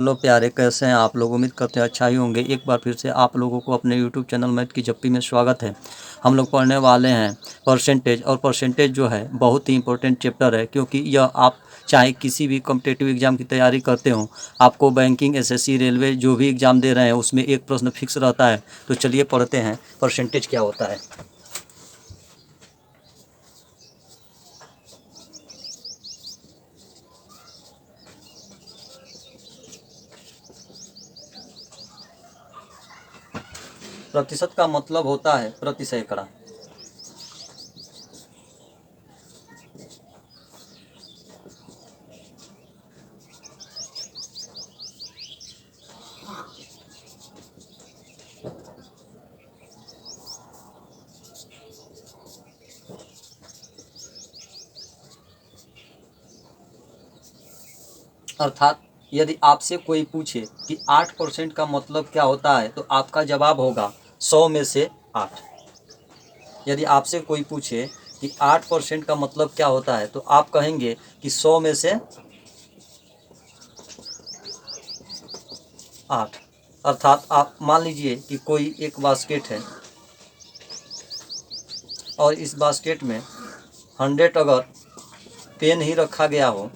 Hello प्यारे, कैसे हैं आप लोग? उम्मीद करते हैं अच्छा ही होंगे। एक बार फिर से आप लोगों को अपने यूट्यूब चैनल मैथ की जप्पी में स्वागत है। हम लोग पढ़ने वाले हैं परसेंटेज, और परसेंटेज जो है बहुत ही इंपॉर्टेंट चैप्टर है, क्योंकि यह आप चाहे किसी भी कॉम्पिटिटिव एग्जाम की तैयारी करते हो, आपको बैंकिंग, एसएससी, रेलवे जो भी एग्ज़ाम दे रहे हैं उसमें एक प्रश्न फिक्स रहता है। तो चलिए पढ़ते हैं परसेंटेज क्या होता है। प्रतिशत का मतलब होता है प्रति सैकड़ा। अर्थात यदि आपसे कोई पूछे कि 8% का मतलब क्या होता है, तो आपका जवाब होगा 100 में से 8। यदि आपसे कोई पूछे कि 8% का मतलब क्या होता है, तो आप कहेंगे कि 100 में से 8। अर्थात आप मान लीजिए कि कोई एक बास्केट है, और इस बास्केट में 100 अगर पेन ही रखा गया हो,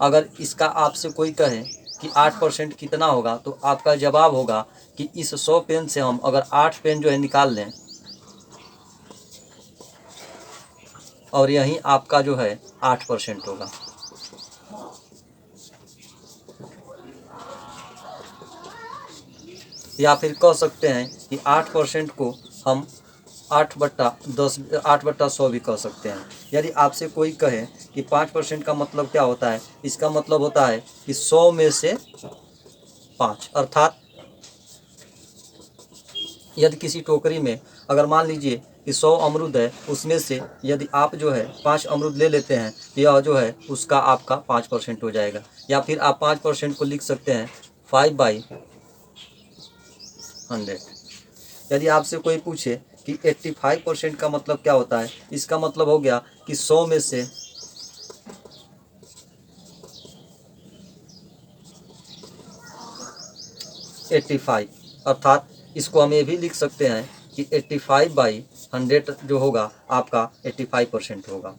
अगर इसका आपसे कोई कहे कि 8% कितना होगा, तो आपका जवाब होगा कि इस 100 पेन से हम अगर 8 पेन जो है निकाल लें, और यही आपका जो है 8% होगा। या फिर कह सकते हैं कि 8% को हम 8/10, 8/100 भी कह सकते हैं। यदि आपसे कोई कहे कि 5% का मतलब क्या होता है, इसका मतलब होता है कि 100 में से 5। अर्थात यदि किसी टोकरी में अगर मान लीजिए कि 100 अमरूद है, उसमें से यदि आप जो है 5 अमरूद ले लेते हैं, तो यह जो है उसका आपका 5% हो जाएगा। या फिर आप 5% को लिख सकते हैं 5/100। यदि आपसे कोई पूछे कि 85% का मतलब क्या होता है, इसका मतलब हो गया कि 100 में से 85। अर्थात इसको हम ये भी लिख सकते हैं कि 85/100 जो होगा आपका 85% होगा।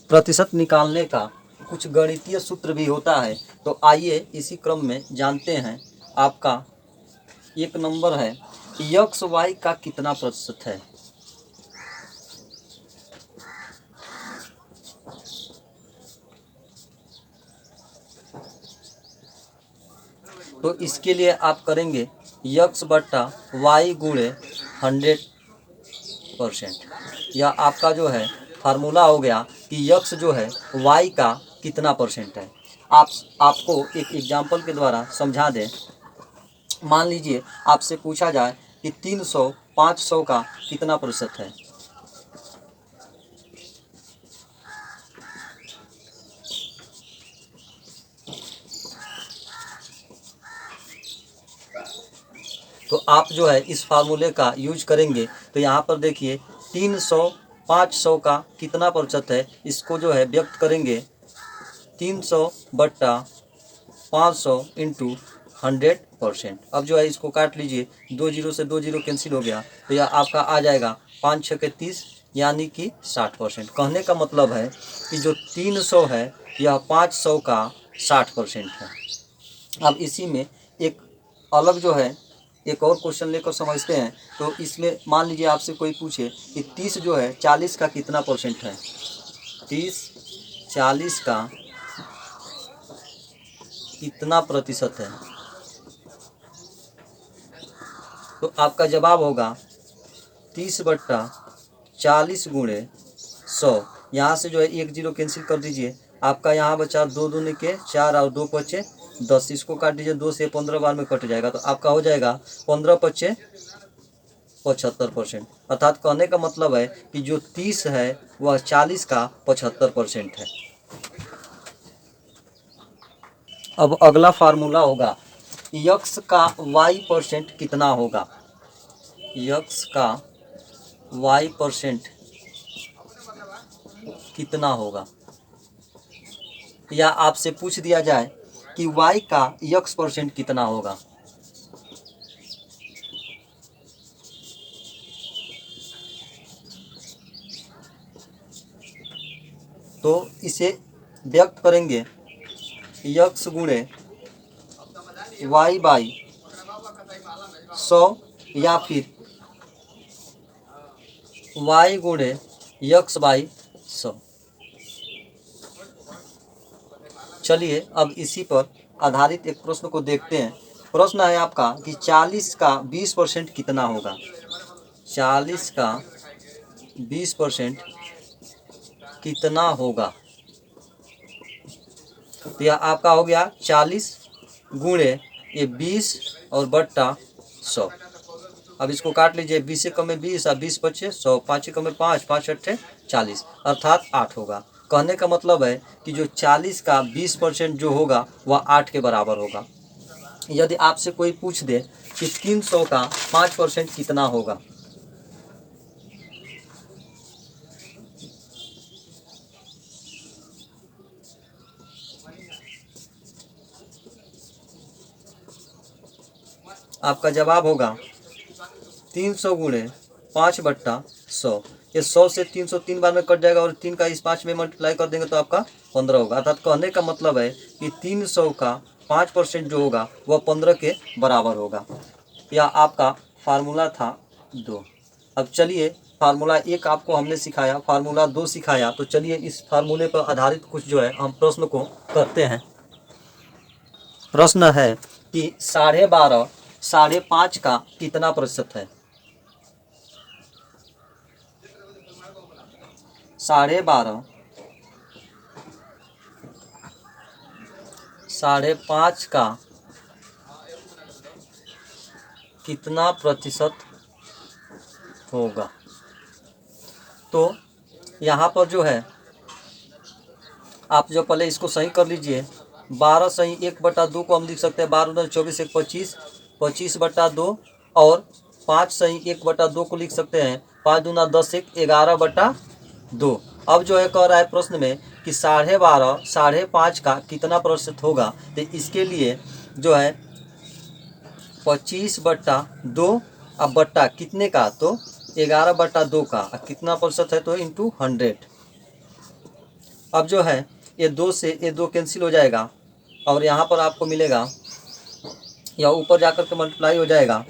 प्रतिशत निकालने का कुछ गणितीय सूत्र भी होता है, तो आइए इसी क्रम में जानते हैं। आपका एक नंबर है, यक्स वाई का कितना प्रतिशत है। तो इसके लिए आप करेंगे यक्स बट्टा वाई गुणे 100%। यह आपका जो है फार्मूला हो गया कि यक्स जो है वाई का कितना परसेंट है। आपको एक एग्जाम्पल के द्वारा समझा दें। मान लीजिए आपसे पूछा जाए कि 300 500 का कितना प्रतिशत है। तो आप जो है इस फार्मूले का यूज करेंगे। तो यहाँ पर देखिए 300 500 का कितना प्रतिशत है, इसको जो है व्यक्त करेंगे 300/500 इंटू 100%। अब जो है इसको काट लीजिए, 2 जीरो से 2 जीरो कैंसिल हो गया, तो यह आपका आ जाएगा 5 छः के 30, यानी कि 60%। कहने का मतलब है कि जो 300 है यह 500 का 60% है। अब इसी में एक अलग जो है एक और क्वेश्चन लेकर समझते हैं। तो इसमें मान लीजिए आपसे कोई पूछे कि 30 जो है 40 का कितना परसेंट है। 30 40 का कितना प्रतिशत है, तो आपका जवाब होगा 30/40 गुणे 100। यहाँ से जो है 1 जीरो कैंसिल कर दीजिए, आपका यहाँ बचा 2 दूनी के 4 और 2 पचे 10। इसको काट दीजिए, 2 से 15 बार में कट जाएगा, तो आपका हो जाएगा 15 पचे 75%। अर्थात कहने का मतलब है कि जो 30 है वह 40 का 75% है। अब अगला फार्मूला होगा यक्स का वाई परसेंट कितना होगा। यक्स का वाई परसेंट कितना होगा। या आपसे पूछ दिया जाए कि y का x% कितना होगा, तो इसे व्यक्त करेंगे x गुणे y बाई 100 या फिर y गुणे x बाई 100। चलिए अब इसी पर आधारित एक प्रश्न को देखते हैं। प्रश्न है आपका कि 40 का 20% कितना होगा। 40 का 20% कितना होगा, तो यह आपका हो गया 40 गुणे ये 20 और बट्टा 100। अब इसको काट लीजिए, 20 से कम में 20 और 20 बचे 100, 5 से कम में 5, 5 अट्ठे 40 अर्थात 8 होगा। कहने का मतलब है कि जो 40 का 20% जो होगा वह 8 के बराबर होगा। यदि आपसे कोई पूछ दे कि 300 का 5% कितना होगा, आपका जवाब होगा 300 गुणे 5 बट्टा 100। ये 100 से 300 3 बार में कट जाएगा और 3 का इस 5 में मल्टीप्लाई कर देंगे तो आपका 15 होगा। अर्थात कहने का मतलब है कि 300 का 5% जो होगा वह 15 के बराबर होगा। यह आपका फार्मूला था 2। अब चलिए फार्मूला 1 आपको हमने सिखाया, फार्मूला 2 सिखाया, तो चलिए इस फार्मूले पर आधारित कुछ जो है हम प्रश्न को करते हैं। प्रश्न है कि 12.5 5.5 का कितना प्रतिशत है। 12.5 5.5 का कितना प्रतिशत होगा। तो यहाँ पर जो है आप जो पहले इसको सही कर लीजिए। 12 सही 1/2 को हम लिख सकते हैं 12 24 1 25, 25 बटा 2 और 5 सही 1/2 को लिख सकते हैं 5 दूना 10 1 11/2। अब जो है कह रहा है प्रश्न में कि 12.5 5.5 का कितना प्रतिशत होगा, तो इसके लिए जो है 25/2 अब बट्टा कितने का, तो 11/2 का, कितना प्रतिशत है तो इंटू 100। अब जो है ये 2 से ये 2 कैंसिल हो जाएगा और यहाँ पर आपको मिलेगा, या ऊपर जाकर के मल्टीप्लाई हो जाएगा,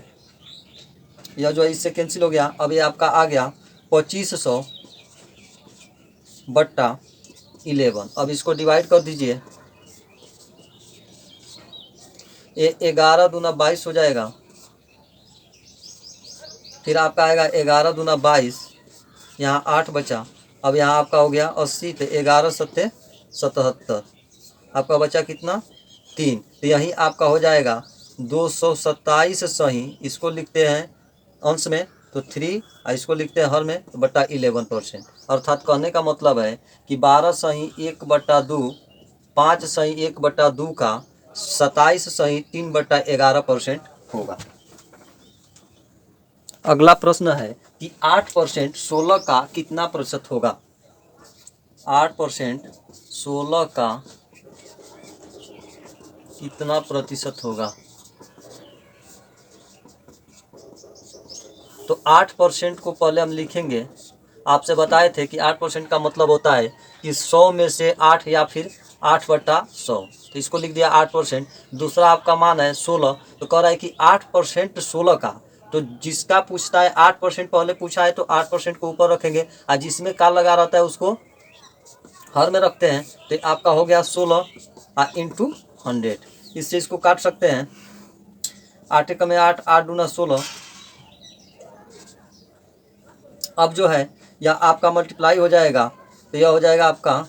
यह जो है इससे कैंसिल हो गया। अब ये आपका आ गया 2500/11। अब इसको डिवाइड कर दीजिए, ये 11 दूना 22 हो जाएगा। फिर आपका आएगा 11 दूना 22, यहाँ 8 बचा। अब यहाँ आपका हो गया 80, तो 11 सत्ते 77, आपका बचा कितना 3। तो यही आपका हो जाएगा 227 सही, इसको लिखते हैं अंश में तो 3 और इसको लिखते हैं हर में तो बट्टा 11%। अर्थात कहने का मतलब है कि 12 सही 1/2, 5 सही 1/2 का 27 सही 3/11% होगा। अगला प्रश्न है कि 8% 16 का कितना प्रतिशत होगा। 8% 16 का कितना प्रतिशत होगा, तो 8% को पहले हम लिखेंगे। आपसे बताए थे कि 8% का मतलब होता है कि 100 में से 8 या फिर 8/100, तो इसको लिख दिया 8%। दूसरा आपका मान है 16, तो कह रहा है कि 8% 16 का, तो जिसका पूछता है 8% पहले पूछा है तो 8% को ऊपर रखेंगे और जिसमें का लगा रहता है उसको हर में रखते हैं। तो आपका हो गया 16 इंटू 100। इस चीज़ को काट सकते हैं, 8 का में 8, 8 दूना 16। अब जो है यह आपका मल्टीप्लाई हो जाएगा, तो यह हो जाएगा आपका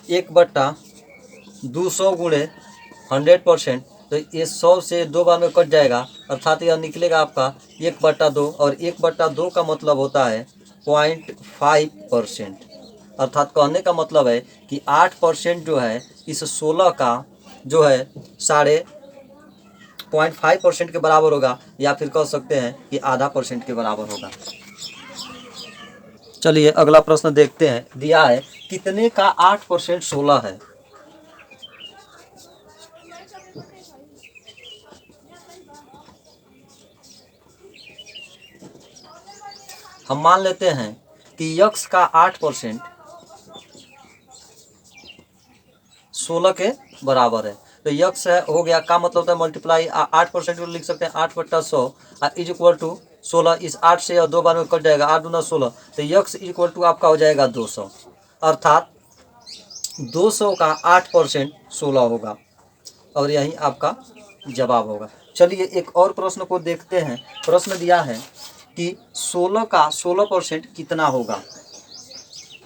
1/200 गुणे 100%। तो ये 100 से 2 बार में कट जाएगा, अर्थात यह निकलेगा आपका 1/2, और 1/2 का मतलब होता है 0.5%। अर्थात कहने का मतलब है कि 8% जो है इस 16 का जो है 0.5% के बराबर होगा, या फिर कह सकते हैं कि %.5% के बराबर होगा। चलिए अगला प्रश्न देखते हैं। दिया है कितने का 8% 16 है। हम मान लेते हैं कि यक्स का 8% 16 के बराबर है। तो यक्स है हो गया, का मतलब होता है मल्टीप्लाई 8% को लिख सकते हैं 8/100 इज इक्वल टू 16। इस 8 से और 2 बार में कट जाएगा, 8 दूना 16। तो यक्स इक्वल टू आपका हो जाएगा 200, अर्थात 200 का 8% 16 होगा और यही आपका जवाब होगा। चलिए एक और प्रश्न को देखते हैं। प्रश्न दिया है कि 16 का 16% कितना होगा।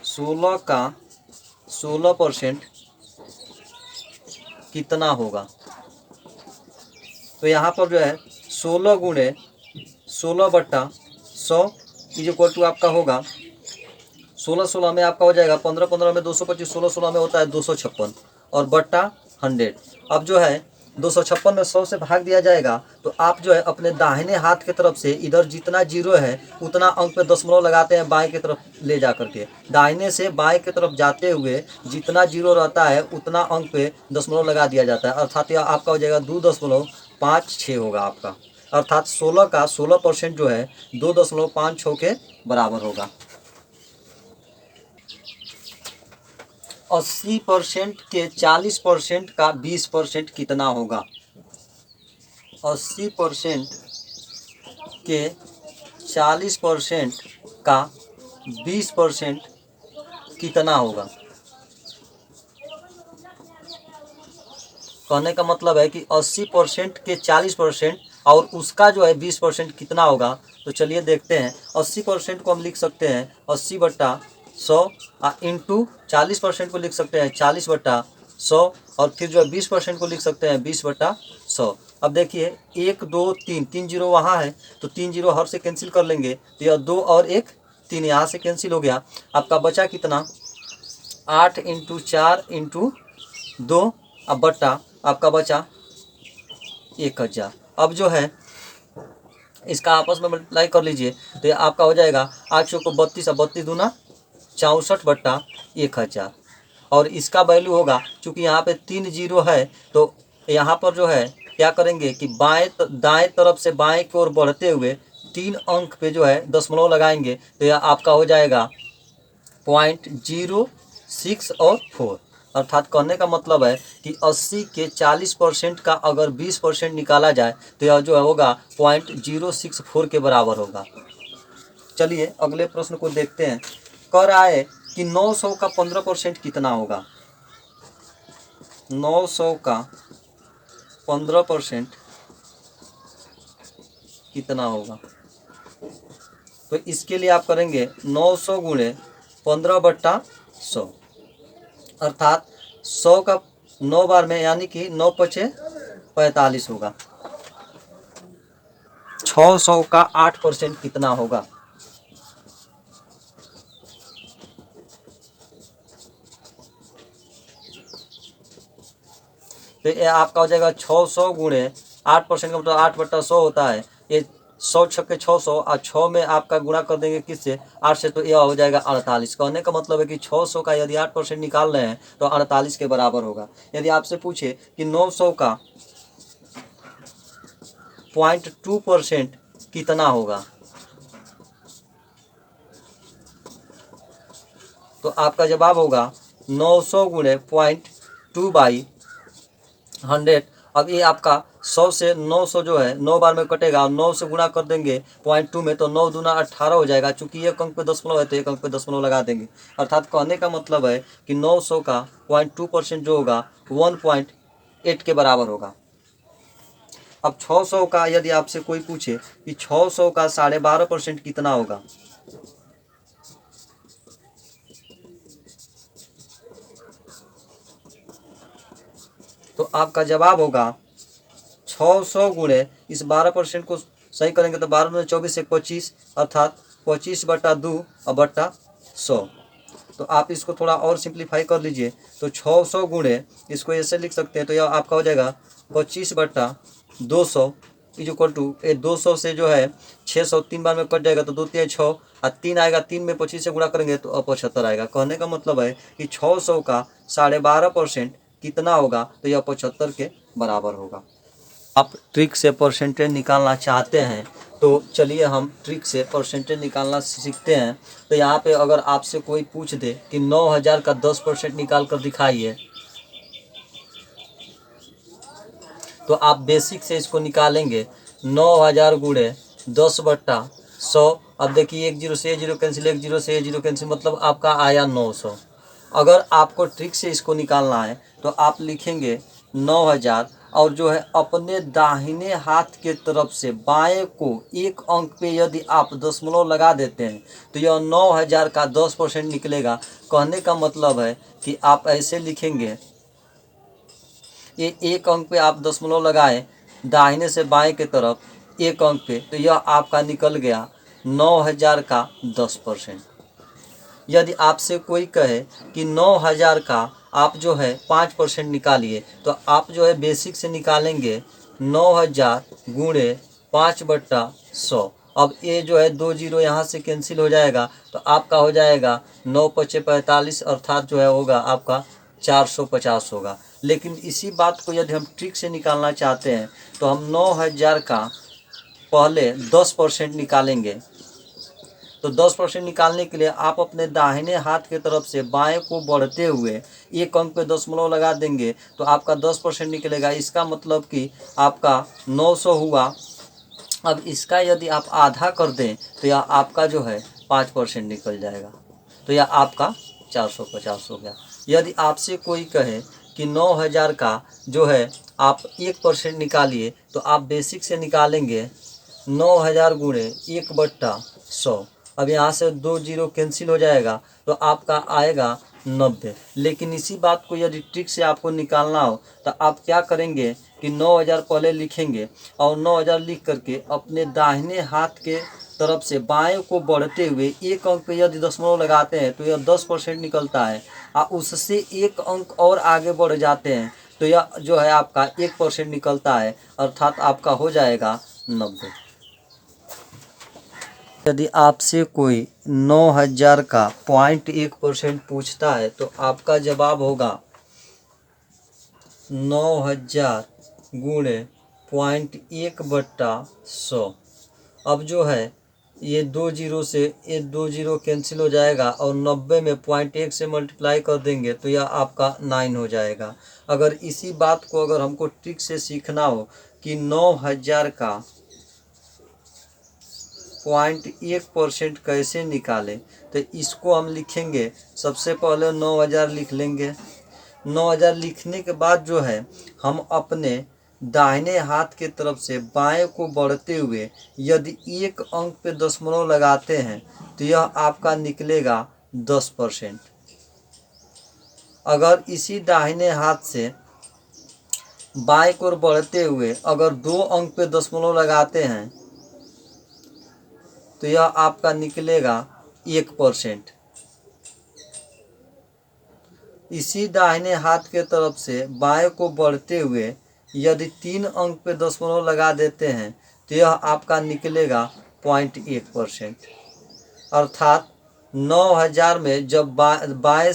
16 का 16% कितना होगा। तो यहाँ पर जो है 16 गुणे 16/100 इज इक्वल टू आपका होगा 16 में आपका हो जाएगा 15 में 225, 16 में होता है 256 और बट्टा 100। अब जो है 256 में 100 से भाग दिया जाएगा तो आप जो है अपने दाहिने हाथ की तरफ से इधर जितना जीरो है उतना अंक पे दशमलव लगाते हैं बाएं की तरफ ले जा करके। दाहिने से बाएं की तरफ जाते हुए जितना जीरो रहता है उतना अंक पे दशमलव लगा दिया जाता है, अर्थात यह आपका हो जाएगा 2.56 होगा आपका। अर्थात 16 का 16% जो है 2.56 के बराबर होगा। 80% के 40% का 20% कितना होगा। 80% के 40% का 20% कितना होगा। कहने का मतलब है कि 80% के 40% और उसका जो है 20% कितना होगा। तो चलिए देखते हैं। 80% को हम लिख सकते हैं 80/100 इंटू 40% को लिख सकते हैं 40/100 और फिर जो है 20% को लिख सकते हैं 20/100। अब देखिए 1 2 3 3 जीरो वहाँ है तो 3 जीरो हर से कैंसिल कर लेंगे तो यह 2 और 1 3 यहाँ से कैंसिल हो गया। आपका बचा कितना 8 इंटू 4 इंटू 2 अब बट्टा आपका बचा 1000। अब जो है इसका आपस में मल्टीप्लाई कर लीजिए तो ये आपका हो जाएगा 800 को 32 और 32 दूना 64/1000 और इसका वैल्यू होगा चूँकि यहाँ पे 3 जीरो है तो यहाँ पर जो है क्या करेंगे कि दाएं तरफ से बाएं की ओर बढ़ते हुए 3 अंक पे जो है दशमलव लगाएंगे तो यह आपका हो जाएगा 0.06 और 4। अर्थात कहने का मतलब है कि 80 के 40% का अगर 20% निकाला जाए तो यह जो होगा 0.064 के बराबर होगा। चलिए अगले प्रश्न को देखते हैं। कह रहा है कि 900 का 15% कितना होगा। 900 का 15% कितना होगा। तो इसके लिए आप करेंगे 900 गुणे 15/100 अर्थात 100 का 9 बार में यानी कि 9 पचे 45 होगा। 600 का 8% कितना होगा। तो ये आपका हो जाएगा 600 गुणे 8% का मतलब 8/100 होता है। ये 100 छक्के 600 और 6 में आपका गुणा कर देंगे किससे 8 से तो यह हो जाएगा 48। कहने का मतलब है कि 600 का यदि 8% निकाल रहे हैं तो 48 के बराबर होगा। यदि आपसे पूछे कि 900 का 0.2% कितना होगा तो आपका जवाब होगा 900 गुणे 0.2/100। अब ये आपका 100 से 900 जो है 9 बार में कटेगा और 9 से गुणा कर देंगे 0.2 में तो 9 दूना 18 हो जाएगा। चूंकि एक अंक पे दशमलव है तो एक अंक पे दशमलव लगा देंगे। अर्थात कहने का मतलब है कि 900 का 0.2% जो होगा 1.8 के बराबर होगा। अब 600 का यदि आपसे कोई पूछे कि 600 का 12.5% कितना होगा तो आपका जवाब होगा 600 गुणे इस 12% को सही करेंगे तो 12 में 24 से 25 अर्थात 25/2 और बट्टा 100। तो आप इसको थोड़ा और सिंप्लीफाई कर लीजिए तो 600 गुणे इसको ऐसे लिख सकते हैं तो यह आपका हो जाएगा 25/200 इज इक्वल टू 200 से जो है 600 3 बार में कट जाएगा तो 2 3 6 और 3 आएगा, 3 में 25 से गुणा करेंगे तो अब 75 आएगा। कहने का मतलब है कि 600 का 12.5% कितना होगा, तो यह 75 के बराबर होगा। आप ट्रिक से परसेंटेज निकालना चाहते हैं तो चलिए हम ट्रिक से परसेंटेज निकालना सीखते हैं। तो यहाँ पे अगर आपसे कोई पूछ दे कि 9000 का 10% निकाल कर दिखाइए, तो आप बेसिक से इसको निकालेंगे। 9000 गुणे 10/100। अब देखिए एक जीरो से जीरो कैंसिल, एक जीरो से जीरो कैंसिल, मतलब आपका आया 900। अगर आपको ट्रिक से इसको निकालना है तो आप लिखेंगे 9000 और जो है अपने दाहिने हाथ के तरफ से बाएं को एक अंक पे यदि आप दशमलव लगा देते हैं तो यह 9000 का 10% निकलेगा। कहने का मतलब है कि आप ऐसे लिखेंगे, ये एक अंक पे आप दशमलव लगाएं दाहिने से बाएं के तरफ एक अंक पे, तो यह आपका निकल गया 9000 का 10%। यदि आपसे कोई कहे कि 9000 का आप जो है 5% निकालिए, तो आप जो है बेसिक से निकालेंगे 9000 गुणे 5/100। अब ये जो है 2 जीरो यहाँ से कैंसिल हो जाएगा तो आपका हो जाएगा 9 पचे 45, अर्थात जो है होगा आपका 450 होगा। लेकिन इसी बात को यदि हम ट्रिक से निकालना चाहते हैं तो हम 9000 का पहले 10% निकालेंगे। तो 10% निकालने के लिए आप अपने दाहिने हाथ की तरफ से बाएं को बढ़ते हुए एक अंक पे दशमलव लगा देंगे तो आपका 10% निकलेगा। इसका मतलब कि आपका 900 हुआ। अब इसका यदि आप आधा कर दें तो यह आपका जो है 5% निकल जाएगा, तो यह आपका 450 हो गया। यदि आपसे कोई कहे कि 9000 का जो है आप 1% निकालिए, तो आप बेसिक से निकालेंगे 9000 गुणे 1/100। अब यहाँ से 2 जीरो कैंसिल हो जाएगा तो आपका आएगा 90। लेकिन इसी बात को यदि ट्रिक से आपको निकालना हो तो आप क्या करेंगे कि 9000 पहले लिखेंगे और 9000 लिख करके अपने दाहिने हाथ के तरफ से बाएं को बढ़ते हुए एक अंक पे यदि दशमलव लगाते हैं तो यह 10% निकलता है। और उससे एक अंक और आगे बढ़ जाते हैं तो यह जो है आपका 1% निकलता है, अर्थात आपका हो जाएगा 90। यदि आपसे कोई 9000 का 0.1% पूछता है तो आपका जवाब होगा 9000 गुणे 0.1/100। अब जो है ये 2 जीरो से ये 2 जीरो कैंसिल हो जाएगा और 90 में 0.1 से मल्टीप्लाई कर देंगे तो यह आपका 9 हो जाएगा। अगर इसी बात को अगर हमको ट्रिक से सीखना हो कि 9000 का 0.1% कैसे निकालें, तो इसको हम लिखेंगे। सबसे पहले 9000 लिख लेंगे। 9000 लिखने के बाद जो है हम अपने दाहिने हाथ के तरफ से बाएं को बढ़ते हुए यदि एक अंक पे दशमलव लगाते हैं तो यह आपका निकलेगा 10%। अगर इसी दाहिने हाथ से बाएं को बढ़ते हुए अगर 2 अंक पे दशमलव लगाते हैं तो यह आपका निकलेगा 1%। इसी दाहिने हाथ के तरफ से बाएं को बढ़ते हुए यदि 3 अंक पे दशमलव लगा देते हैं तो यह आपका निकलेगा 0.1%। अर्थात 9000 में जब दाएं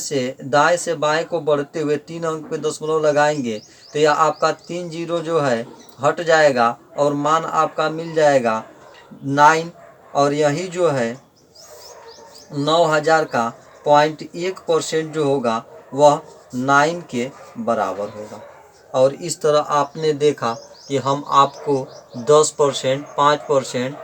से बाएं को बढ़ते हुए 3 अंक पे दशमलव लगाएंगे तो यह आपका 3 जीरो जो है हट जाएगा और मान आपका मिल जाएगा 9। और यही जो है 9000 का 0.1% जो होगा वह 9 के बराबर होगा। और इस तरह आपने देखा कि हम आपको 10%, 5%,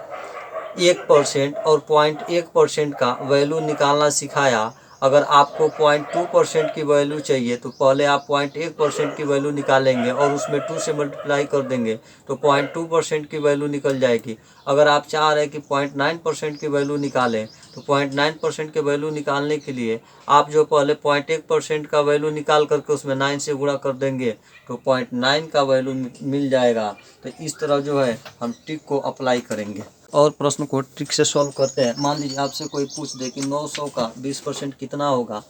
1% और 0.1% का वैल्यू निकालना सिखाया। अगर आपको 0.2% की वैल्यू चाहिए तो पहले आप 0.1% की वैल्यू निकालेंगे और उसमें 2 से मल्टीप्लाई कर देंगे तो 0.2% की वैल्यू निकल जाएगी। अगर आप चाह रहे हैं कि 0.9% की वैल्यू निकालें तो 0.9% की वैल्यू निकालने के लिए आप जो पहले 0.1% का वैल्यू निकाल करके उसमें 9 से गुणा कर देंगे तो 0.9 का वैल्यू मिल जाएगा। तो इस तरह जो है हम ट्रिक को अप्लाई करेंगे और प्रश्न को ट्रिक से सॉल्व करते हैं। मान लीजिए आपसे कोई पूछ दे कि 900 का 20% कितना होगा,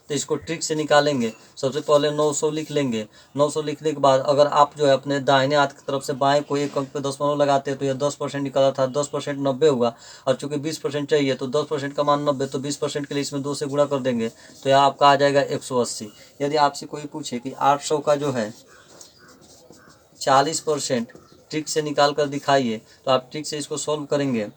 तो इसको ट्रिक से निकालेंगे। सबसे पहले 900 लिख लेंगे। 900 लिखने के बाद अगर आप जो है अपने दाहिने हाथ की तरफ से बाएं को एक अंक पे दशमलव लगाते हैं तो यह 10% निकला था, 10% 90 हुआ। और चूंकि 20% चाहिए तो 10% का मान 90, तो 20% के लिए इसमें 2 से गुणा कर देंगे तो यह आपका आ जाएगा 180। यदि आपसे कोई पूछे कि 800 का जो है 40% ट्रिक से निकाल कर दिखाइए, तो आप ट्रिक से इसको सॉल्व करेंगे।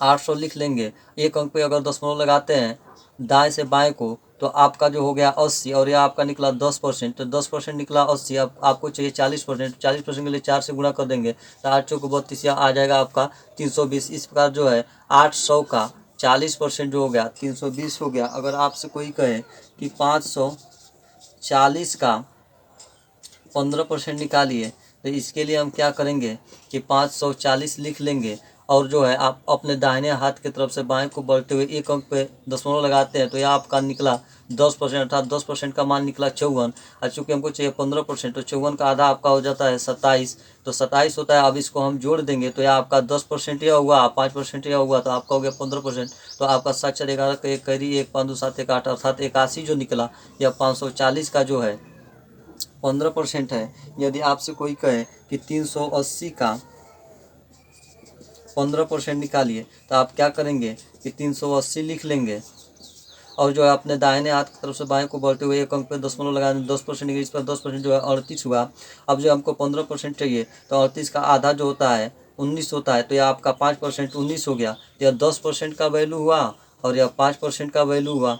800 लिख लेंगे, एक अंक पे अगर दशमलव लगाते हैं दाएं से बाएं को तो आपका जो हो गया 80, और यह आपका निकला 10%, तो 10% निकला 80। अब आपको चाहिए 40%, 40% के लिए 4 से गुणा कर देंगे तो 8 चौको 32, यह आ जाएगा आपका 320। इस प्रकार जो है 800 का 40% जो हो गया 320 हो गया। अगर आपसे कोई कहे कि 540 का 15% निकालिए, तो इसके लिए हम क्या करेंगे कि 540 लिख लेंगे, और जो है आप अपने दाहिने हाथ की तरफ से बाएं को बढ़ते हुए एक अंक पे दशमलव लगाते हैं तो यह आपका निकला 10%, अर्थात 10% का मान निकला 54। और चूँकि हमको चाहिए 15%, तो 54 का आधा आपका हो जाता है 27, तो 27 होता है। अब इसको हम जोड़ देंगे तो यह आपका 10% यह हुआ, 5% यह हुआ, तो आपका हो गया 15%। तो आपका 7 4 11 का 1 कैरी 1 5 2 7 1 8, अर्थात 81 जो निकला, यह 540 का जो है 15% है। यदि आपसे कोई कहे कि 380 का 15% निकालिए, तो आप क्या करेंगे कि 380 लिख लेंगे, और जो है अपने दाहिने हाथ की तरफ से बाएं को बढ़ते हुए एक अंक पे दशमलव लगा देंगे। 10% इस पर 10% जो है 38 हुआ। अब जो हमको 15% चाहिए, तो 38 का आधा जो होता है 19 होता है, तो यह आपका 5% 19 हो गया। यह 10% का वैल्यू हुआ और यह 5% का वैल्यू हुआ।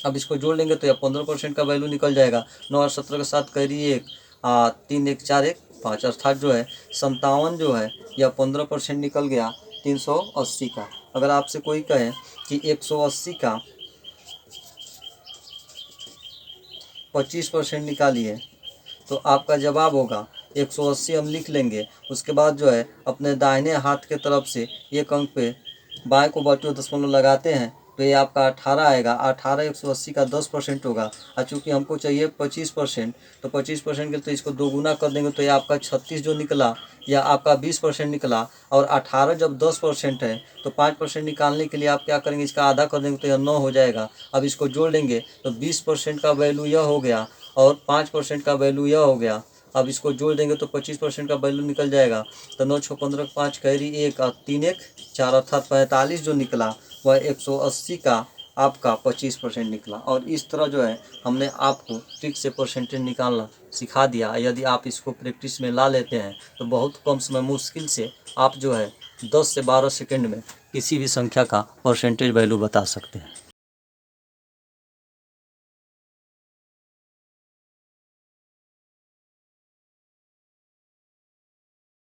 अब इसको जोड़ लेंगे तो यह 15% का वैल्यू निकल जाएगा। 9 और 17 के साथ कैरी 1, 3 1 4 1 5, अर्थात जो है 57 जो है यह 15% निकल गया 380 का। अगर आपसे कोई कहे कि 180 का 25% निकालिए, तो आपका जवाब होगा 180 हम लिख लेंगे। उसके बाद जो है अपने दाहिने हाथ के तरफ से एक अंक पे बाएं को बढ़ते हुए दशमलव लगाते हैं तो ये आपका 18 आएगा। 18 180 का 10% होगा, और चूँकि हमको चाहिए 25%, तो 25% के तो इसको 2 गुना कर देंगे तो ये आपका 36 जो निकला, या आपका 20% निकला। और 18 जब 10% है तो 5% निकालने के लिए आप क्या करेंगे, इसका आधा कर देंगे तो यह 9 हो जाएगा। अब इसको जोड़ लेंगे तो 20% का वैल्यू यह हो गया और 5% का वैल्यू यह हो गया। अब इसको जोड़ देंगे तो 25% का वैल्यू निकल जाएगा। तो 9 6 15 5 कैरी 1 और 3 1 4, अर्थात 45 जो निकला वह 180 का आपका 25% निकला। और इस तरह जो है हमने आपको ट्रिक से परसेंटेज निकालना सिखा दिया। यदि आप इसको प्रैक्टिस में ला लेते हैं तो बहुत कम समय, मुश्किल से आप जो है 10 से 12 सेकंड में किसी भी संख्या का परसेंटेज वैल्यू बता सकते हैं।